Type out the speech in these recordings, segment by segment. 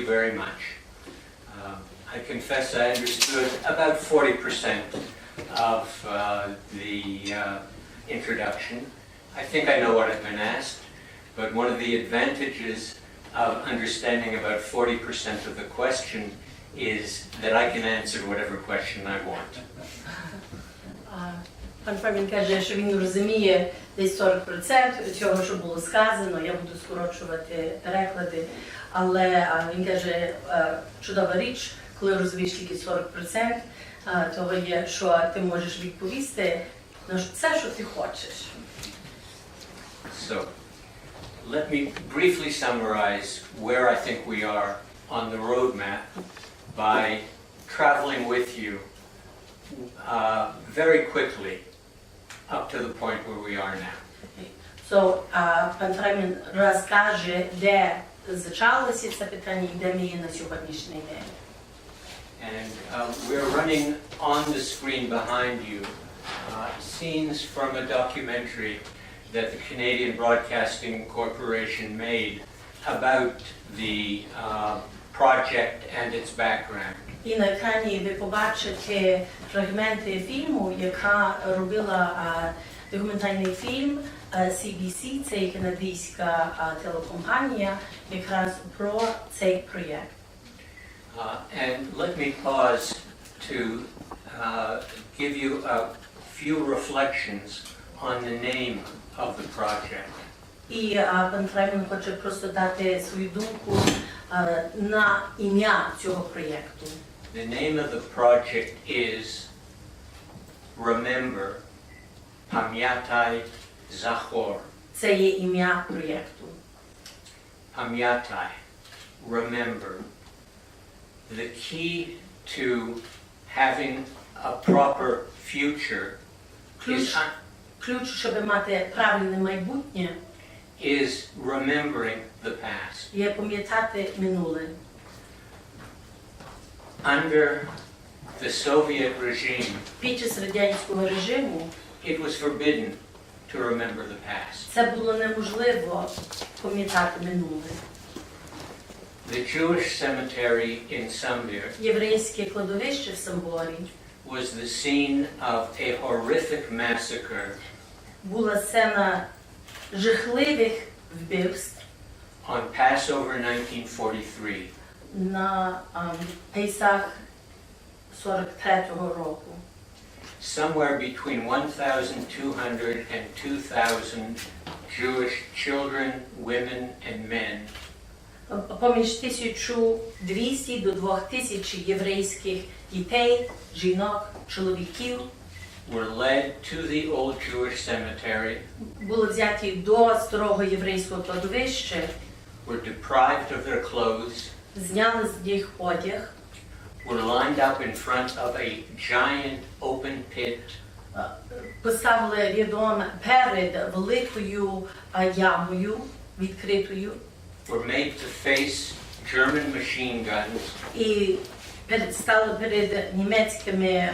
very much. I confess I understood about 40% of the introduction. I think I know what I've been asked, but one of the advantages of understanding about 40% of the question is that I can answer whatever question I want. Пан Фрайман каже, що він розуміє десь 40% цього, що було сказано, я буду скорочувати переклади, але він каже, чудова річ, коли розумієш тільки 40%, того є, що ти можеш відповісти на все, що ти хочеш. So, let me briefly summarize where I think we are on the roadmap by traveling with you very quickly up to the point where we are now. So, пан Фрайман розкаже, де зачалося це питання і де ми є на сьогоднішній день. And we're running on the screen behind you scenes from a documentary that the Canadian Broadcasting Corporation made about the project and its background. І на екрані ви побачите фрагменти фільму, яка робила документальний фільм CBC, це канадська телекомпанія, якраз про цей проєкт. And let me pause to give you a few reflections on the name of the project. І пан Фрайман хоче просто дати свою думку на ім'я цього проєкту. The name of the project is Remember, Pamiętaj, Zachor. Це є ім'я проєкту. Pamiętaj, remember. The key to having a proper future Ключ, щоб мати правильне майбутнє, is remembering the past. є пам'ятати минуле. Under the Soviet regime, Під час радянського режиму it was forbidden to remember the past. це було неможливо пам'ятати минуле. The Jewish cemetery in Sambori Єврейське кладовище в Самборі was the scene of a horrific massacre була сцена жахливих вбивств on Passover 1943. на Пейсах 43-го року. Somewhere between 1,200 and 2,000 Jewish children, women, and men Поміж 1200 до 2000 єврейських дітей, жінок, чоловіків were led to the old Jewish cemetery, були взяті до старого єврейського кладовища, were deprived of their clothes, зняли з них одяг, were lined up in front of a giant open pit, поставили рядом перед великою ямою відкритою, were made to face German machine guns, і стали перед німецькими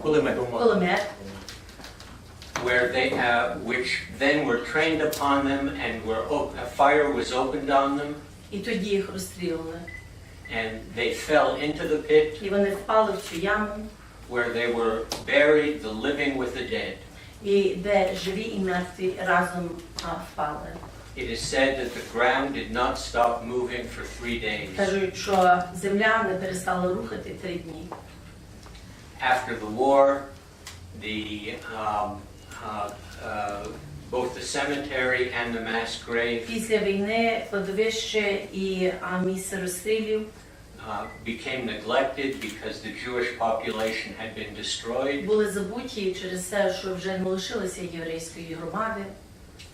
кулемет, which then were trained upon them and a fire was opened on them, і тоді їх розстрілили. and they fell into the pit І вони впали в цю яму, where they were buried, the living with the dead. і де живі і мертві разом впали. It is said that the ground did not stop moving for 3 days. Кажуть, що земля не перестала рухати 3 дні. After the war, both the cemetery and the mass grave Після війни кладовище і місце розстрілів became neglected because the Jewish population had been destroyed, були забуті через те, що вже не лишилося єврейської громади,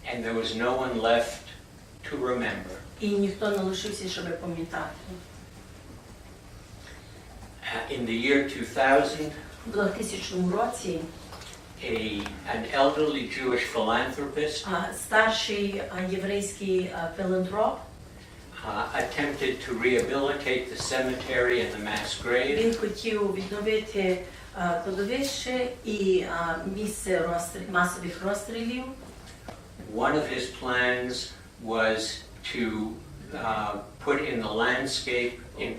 and there was no one left to remember. і ніхто не лишився, щоб пам'ятати. In the year 2000, У 2000 році an elderly Jewish philanthropist старший єврейський філантроп attempted to rehabilitate the cemetery and the mass grave. Він хотів відновити кладовище і місце масових розстрілів. One of his plans was to put in the landscape in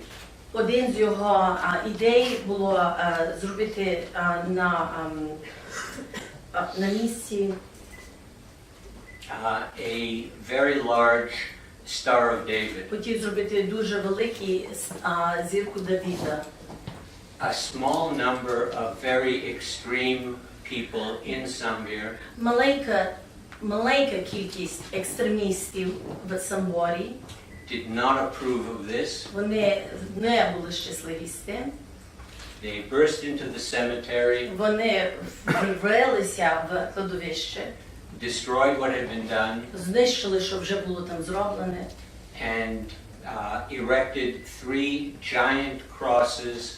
Один з його ідей було зробити на місці a very large Star of David. Хотів зробити дуже великий зірку Давіда. A small number of very extreme people in Samбір Маленька кількість екстремістів в Самборі. did not approve of this. Вони не були щасливі з тим. They burst into the cemetery, Вони врилися в кладовище, destroyed what had been done, знищили, що вже було там зроблене, and erected 3 giant crosses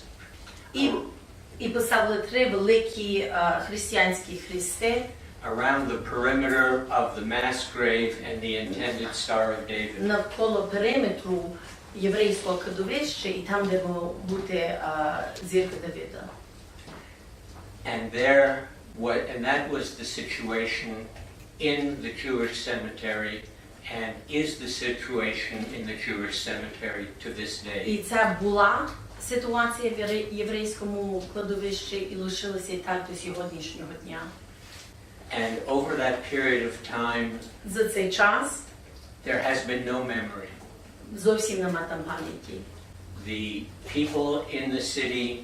і поставили 3 великі християнські хрести around the perimeter of the mass grave and the intended Star of David. навколо периметру єврейського кладовища і там, де мав бути зірка Давида. And that was the situation in the Jewish cemetery and is the situation in the Jewish cemetery to this day. І це була ситуація в єврейському кладовищі і лишилася і так до сьогоднішнього дня. And over that period of time, За цей час there has been no memory. зовсім нема там пам'яті. The people in the city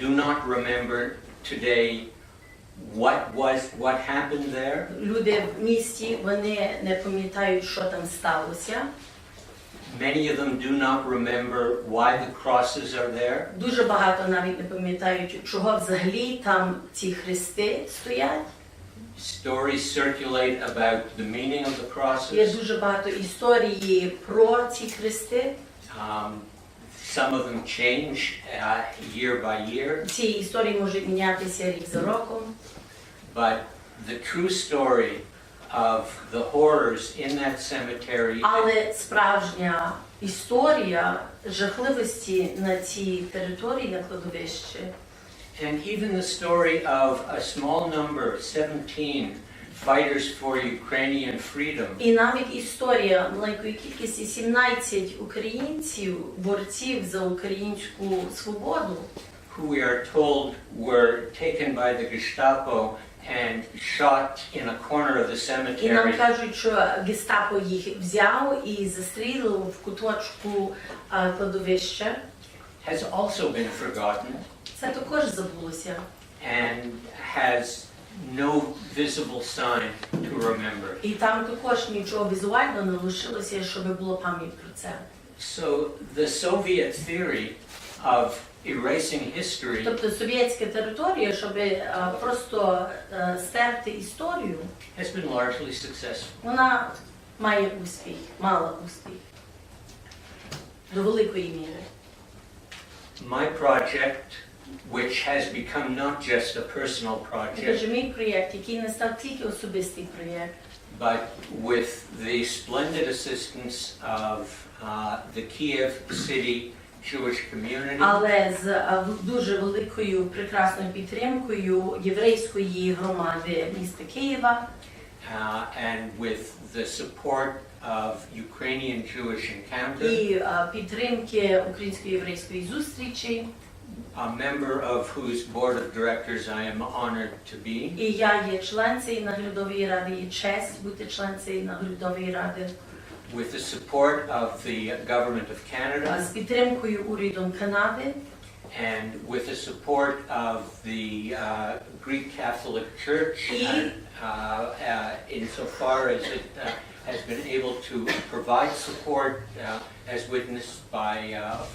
do not remember today what happened there. Люди в місті, вони не пам'ятають, що там сталося. Many of them do not remember why the crosses are there. Дуже багато навіть не пам'ятають, чого взагалі там ці хрести стоять. Stories circulate about the meaning of the crosses. Є дуже багато історії про ці хрести. Some of them change year by year. Ці історії можуть мінятися рік за роком. But the true story of the horrors in that cemetery. Але справжня історія жахливості на цій території, на кладовищі. And even the story of a small number, 17 fighters for Ukrainian freedom. І навіть історія маленької кількості 17 українців, борців за українську свободу, who we are told were taken by the Gestapo and shot in a corner of the і нам cemetery. кажуть, що гестапо їх взяв і застрілив в куточку кладовища. Has also been forgotten Це також забулося. and has no visible sign to remember. І там також нічого візуально не лишилося, щоб було пам'ять про це. So the Soviet theory of erasing history Тобто совєтська територія, щоб просто стерти історію, has been largely successful. вона має успіх, мала успіх. До великої міри. My project, which has become not just a personal Це project, мій проєкт, який не став тільки особистий проєкт, but with the splendid assistance of the Kiev city Jewish community, але з дуже великою прекрасною підтримкою єврейської громади міста Києва and with the support of Ukrainian Jewish encounters, і підтримки української єврейської зустрічі. a member of whose board of directors I am honored to be, І я є член цієї наглядової ради, і честь бути член цієї наглядової ради. with the support of the government of Canada, З підтримкою урядом Канади and with the support of the Greek Catholic Church, insofar as it has been able to provide support, as witnessed by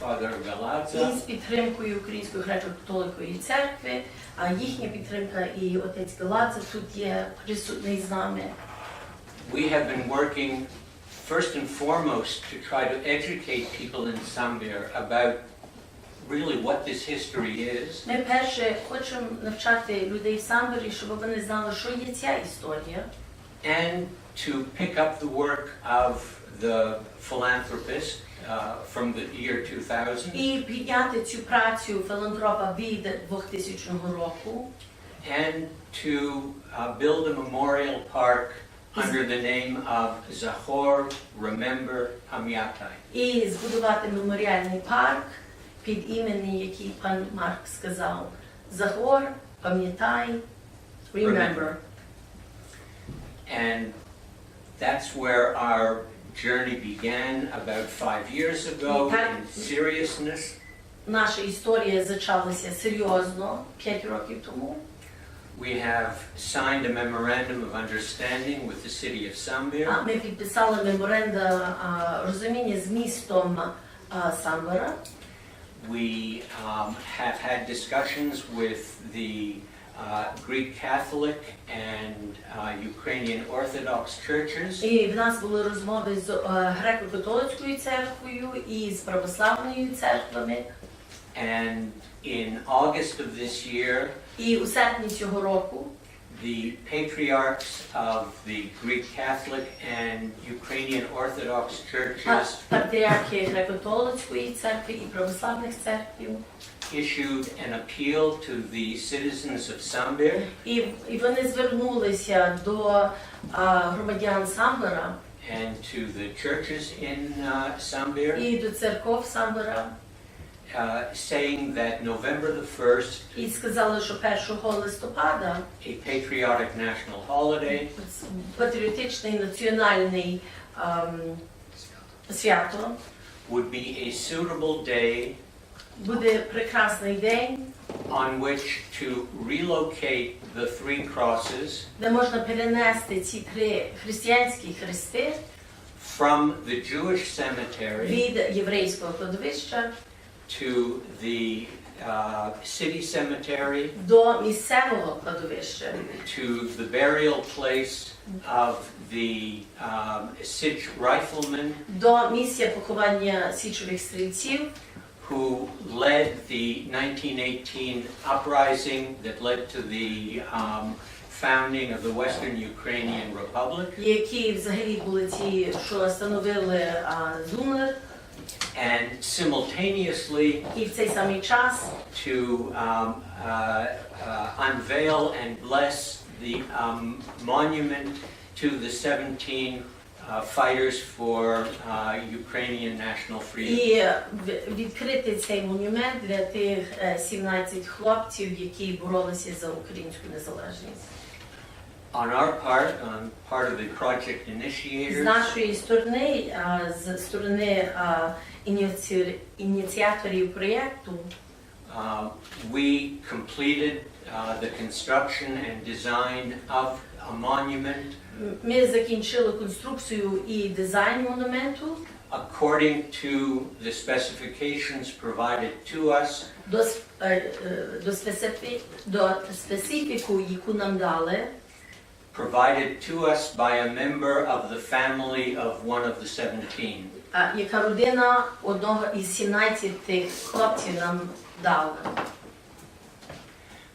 Father і Galadza, з підтримкою Української греко-католицької церкви. Їхня підтримка і отець Галадзе тут є присутній з нами. We have been working first and foremost to try to educate people in Samбір about really what this history is. Ми перше хочемо навчати людей в Самборі, щоб вони знали, що є ця історія. And to pick up the work of the philanthropist from the year 2000. І підняти цю працю філантропа від 2000 року. And to build a memorial park under the name of Zachor, Remember, Pamyatai. І збудувати меморіальний парк під іменем, який пан Марк сказав. Захор, пам'ятай, remember. And that's where our journey began about 5 years ago in seriousness. Наша історія почалася серйозно 5 років тому. We have signed a memorandum of understanding with the city of Samбір. Ми підписали меморандум розуміння з містом Самбора. We have had discussions with the Greek Catholic and Ukrainian Orthodox churches. І в нас були розмови з греко-католицькою церквою і з православною церквами. And in August of this year, І у серпні цього року the patriarchs of the Greek Catholic and Ukrainian Orthodox churches патріархи греко-католицької церкви і православних церквів issued an appeal to the citizens of Samбір. І вони звернулися до громадян Самбора And to the churches in Samбір, і до церков Самбора, saying that November the 1st, і сказали, що 1 листопада a patriotic national holiday, патріотичний національний свято, would be a suitable day буде прекрасний день, on which to relocate the 3 crosses де можна перенести ці 3 християнські хрести from the Jewish cemetery від єврейського кладовища to the city cemetery, до місцевого кладовища, to the burial place of the Sich riflemen до місця поховання січових стрільців, who led the 1918 uprising that led to the founding of the Western Ukrainian Republic, які взагалі були ті, що становили ЗУНР, and simultaneously і в цей самий час to unveil and bless the monument to the 17 fighters for Ukrainian national freedom. і відкрити цей монумент для тих 17 хлопців, які боролися за українську незалежність. On our part, on part of the project З initiators, нашої сторони, з сторони ініціаторів проєкту, we completed the construction and design of a monument ми закінчили конструкцію і дизайн монументу according to the specifications provided to us до специфіку, яку нам дали, provided to us by a member of the family of one of the 17. яка родина одного із 17 хлопців нам дала.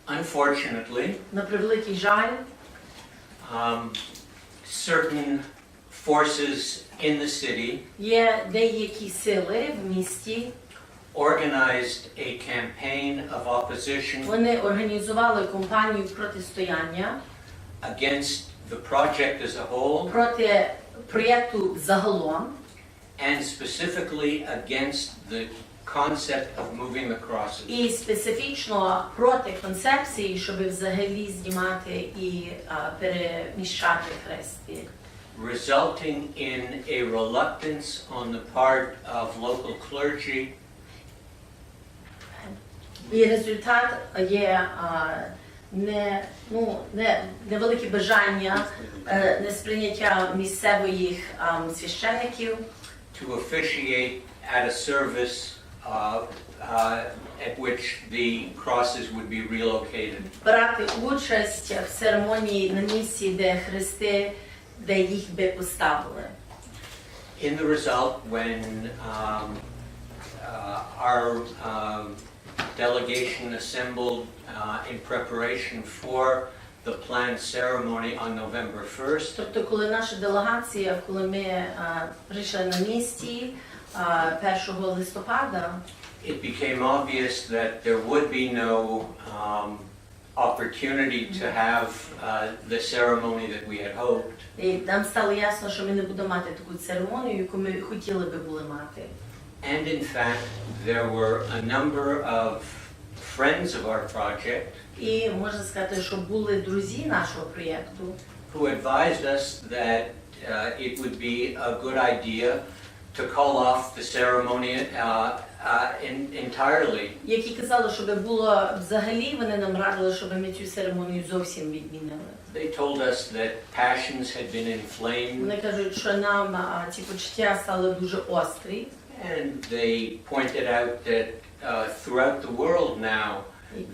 Unfortunately, На превеликий жаль, certain forces in the city є деякі сили в місті, organized a campaign of opposition вони організували кампанію протистояння against the project as a whole проти проєкту загалом, and specifically against the concept of moving the crosses, і специфічно проти концепції, щоб взагалі знімати і переміщати хрести. resulting in a reluctance on the part of local clergy І результат є невелике бажання несприйняття місцевих священиків to officiate at a service at which the crosses would be relocated. брати участь в церемонії на місці, де хрести, де їх би поставили. In the result, when our delegation assembled in preparation for the planned ceremony on November 1st, Тобто, коли наша делегація, коли ми прийшли на місці 1 листопада, it became obvious that there would be no opportunity to have the ceremony that we had hoped. І нам стало ясно, що ми не будемо мати таку церемонію, яку ми хотіли би були мати. And in fact, there were a number of friends of our project І можна сказати, що були друзі нашого проєкту, who advised us that it would be a good idea to call off the ceremony entirely. які казали, щоб було взагалі, вони нам радили, щоб ми цю церемонію зовсім відмінили. They told us that passions had been inflamed, Вони кажуть, що нам ці почуття стали дуже острі. and they pointed out that throughout the world now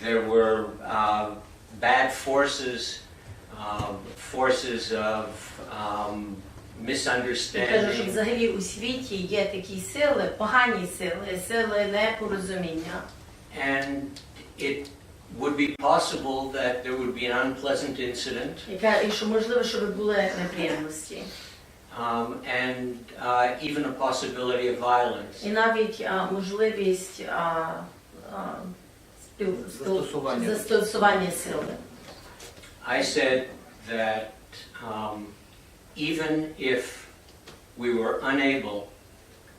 there were bad forces of Вони кажуть, що misunderstanding, взагалі у світі є такі сили, погані сили, сили непорозуміння. and it would be possible that there would be an unpleasant incident, І що можливо, щоб були неприємності. and even a possibility of violence. І навіть можливість застосування сили. I said that even if we were unable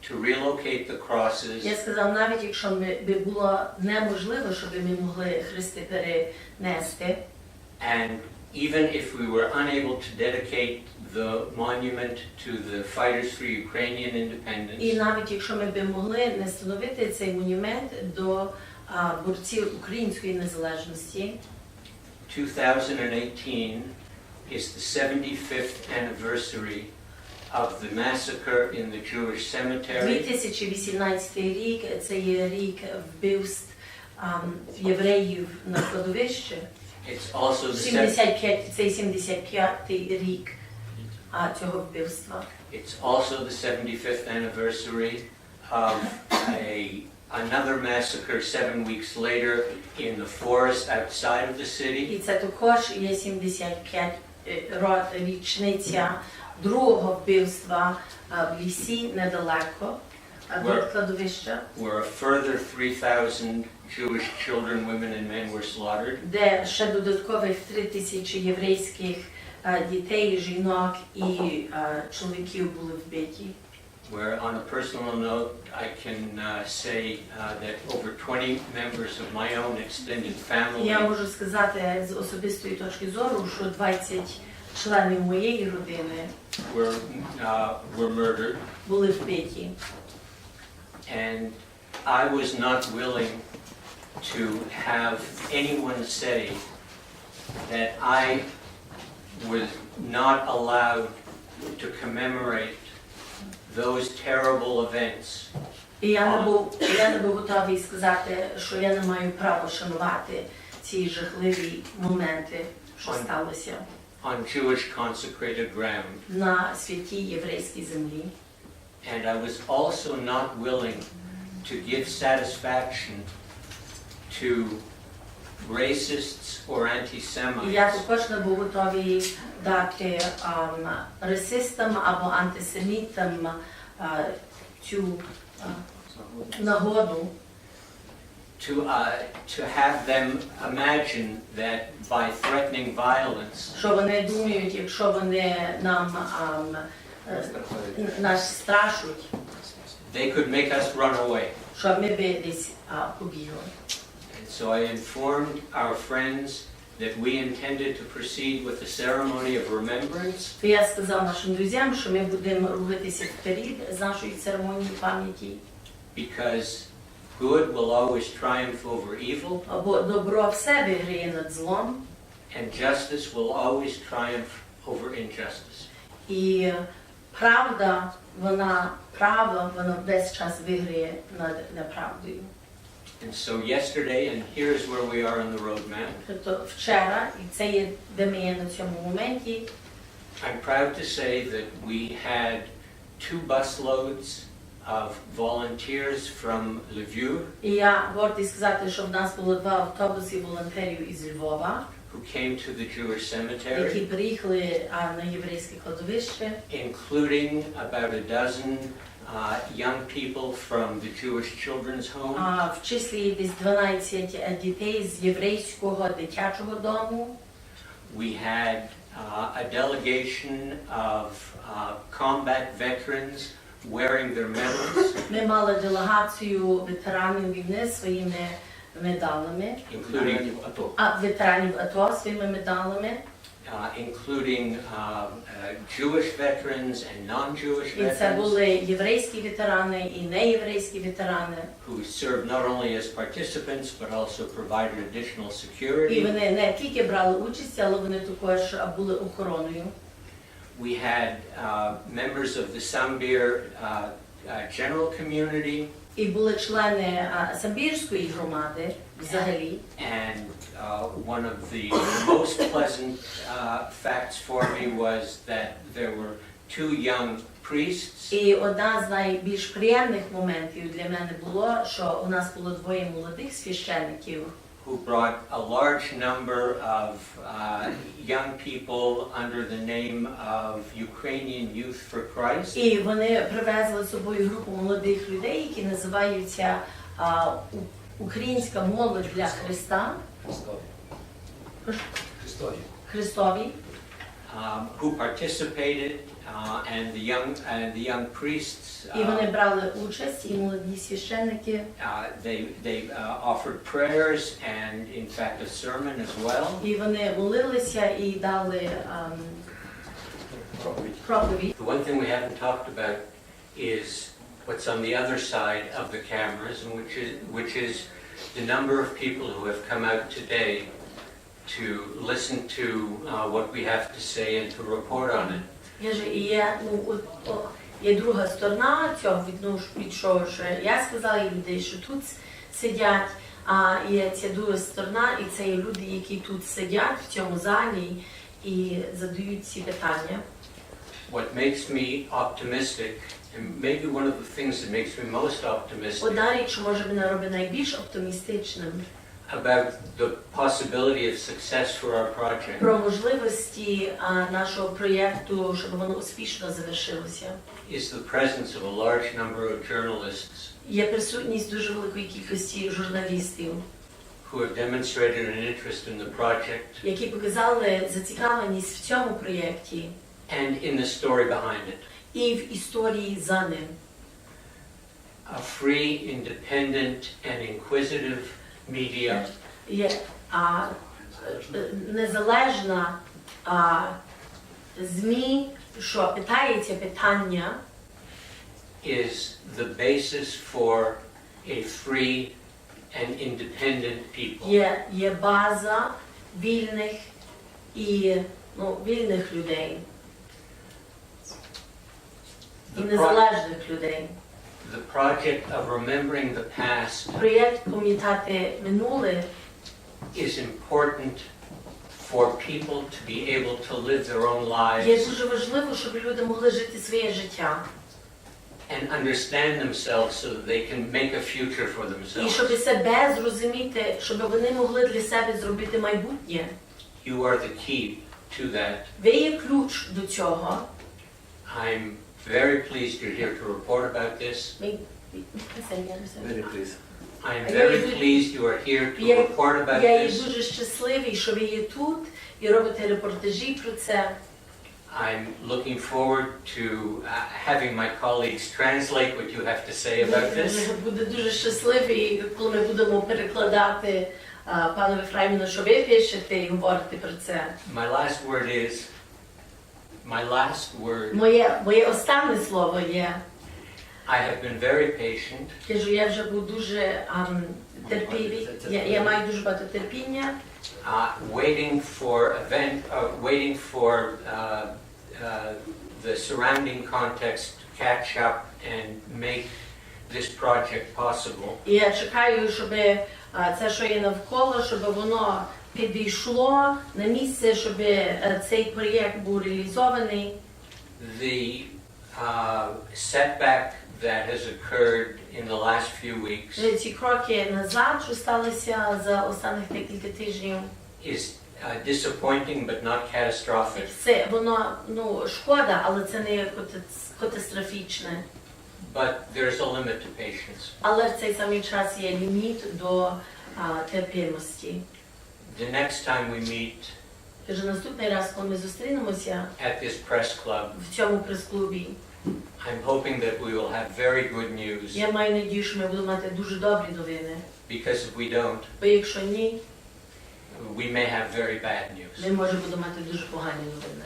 to relocate the crosses Я сказав, навіть якщо би було неможливо, щоб ми могли хрести перенести, and even if we were unable to dedicate the monument to the fighters for Ukrainian і independence, навіть якщо ми би могли не встановити цей монумент до борців української незалежності, 2018 is the 75th anniversary of the massacre in the Jewish cemetery. 2018 рік – це є рік вбивств євреїв на кладовищі. It's also the 75-й рік цього вбивства. It's also the 75th anniversary of another massacre 7 weeks later in the forest outside of the city. І це також є 75-річниця другого вбивства в лісі недалеко від кладовища, Where a further 3,000 Jewish children, women and men were slaughtered. де ще додаткових 3000 єврейських дітей, жінок і чоловіків були вбиті. Where, on a personal note, I can say that over 20 members of my own extended Я family можу сказати з особистої точки зору, що 20 членів моєї родини were murdered, були вбиті. and I was not willing to have anyone say that I was not allowed to commemorate those terrible events. І я не був готовий сказати, що я не маю права шанувати ці жахливі моменти, що сталося On Jewish consecrated ground. на святій єврейській землі. And I was also not willing to give satisfaction to racists or І я anti-Semites також не був готовий дати расистам або антисемітам цю нагоду, to have them imagine that by threatening violence що вони думають, якщо вони нас страшуть, they could make us run away. щоб ми би десь побігли. And so I informed our friends that we intended to proceed with the ceremony of remembrance, То я сказав нашим друзям, що ми будемо рухатися вперед з нашої церемонії пам'яті, because good will always triumph over evil, бо добро все виграє над злом, and justice will always triumph over injustice. і вона весь час виграє над неправдою. And so yesterday, and here's where we are on the roadmap, Тобто вчора, і це є, де ми є на цьому моменті, I'm proud to say that we had 2 busloads of volunteers from Lviv і я гордий сказати, що в нас було 2 автобуси волонтерів із Львова, who came to the Jewish які cemetery, приїхали на єврейське кладовище, including about a dozen young people from the Jewish Children's Home. в числі десь 12 дітей з єврейського дитячого дому. We had a delegation of combat veterans wearing their medals, Ми мали делегацію ветеранів війни з своїми медалями, ветеранів АТО своїми медалями, including Jewish veterans and non-Jewish і це veterans були єврейські ветерани і неєврейські ветерани. who served not only as participants but also provided additional І security. вони не тільки брали участь, але вони також були охороною. We had members of the Samбір general community І були члени Самбірської громади взагалі. and one of the most pleasant facts for me was that there were two young priests І одна з найбільш приємних моментів для мене було, що у нас було двоє молодих священиків, who brought a large number of young people under the name of Ukrainian Youth for Christ. і вони привезли з собою групу молодих людей, які називаються Українська молодь для Христа, Христові, Who participated and the young priests і вони брали участь, і молоді священники, they offered prayers and in fact a sermon as well. і вони молилися і дали проповідь. The one thing we haven't talked about is what's on the other side of the cameras, and which is the number of people who have come out today to listen to what we have to say and to report on it. Є друга сторона цього, від чого я сказала, і людей, що тут сидять, є ця друга сторона, і це є люди, які тут сидять в цьому залі і задають ці питання. What makes me optimistic, and maybe one of the things that makes me most optimistic Одна річ, що може мене робити найбільш оптимістичним about the possibility of success for our project про можливості нашого проєкту, щоб воно успішно завершилося, is the presence of a large number of journalists є присутність дуже великої кількості журналістів, who have demonstrated an interest in the project які показали зацікавленість в цьому проєкті and in the story behind it. і в історії за ним. A free, independent and inquisitive media Є незалежна ЗМІ, що питається питання, is the basis for a free and independent people. є база вільних і вільних людей і незалежних людей. The project of remembering the past Проєкт пам'ятати минуле is important for people to be able to live their own є lives дуже важливо, щоб люди могли жити своє життя and understand themselves so that they can make a future for і themselves. щоб себе зрозуміти, щоб вони могли для себе зробити майбутнє. You are the key to that. Ви є ключ до цього. I'm very pleased you're here to report about this. Very pleased. I'm very pleased you are here to report about Я є this. дуже щасливий, що ви є тут і робите репортажі про це. I'm looking forward to having my colleagues translate what you have to say about this. Буду дуже щасливий, коли ми будемо перекладати панове Фрайману, що ви пишете і говорите про це. My last word, Моє останнє слово є, I have been very patient. кажу, я вже був дуже терпівий, я маю дуже багато терпіння, Waiting for the surrounding context to catch up and make this project possible. і я чекаю, щоб це, що є навколо, щоб воно підійшло на місце, щоб цей проєкт був реалізований. The setback that has occurred in the last few weeks Ці кроки назад, що сталися за останніх декілька тижнів, is disappointing but not catastrophic. Це воно, шкода, але це не є катастрофічне. But there's a limit to patience. Але в цей самий час є ліміт до терпимості. The next time we meet Каже, наступний раз, коли ми зустрінемося at this press club, в цьому прес-клубі, I'm hoping that we will have very good news. я маю надію, що ми будемо мати дуже добрі новини. Because if we don't, Бо якщо ні, we may have very bad news. ми можемо мати дуже погані новини.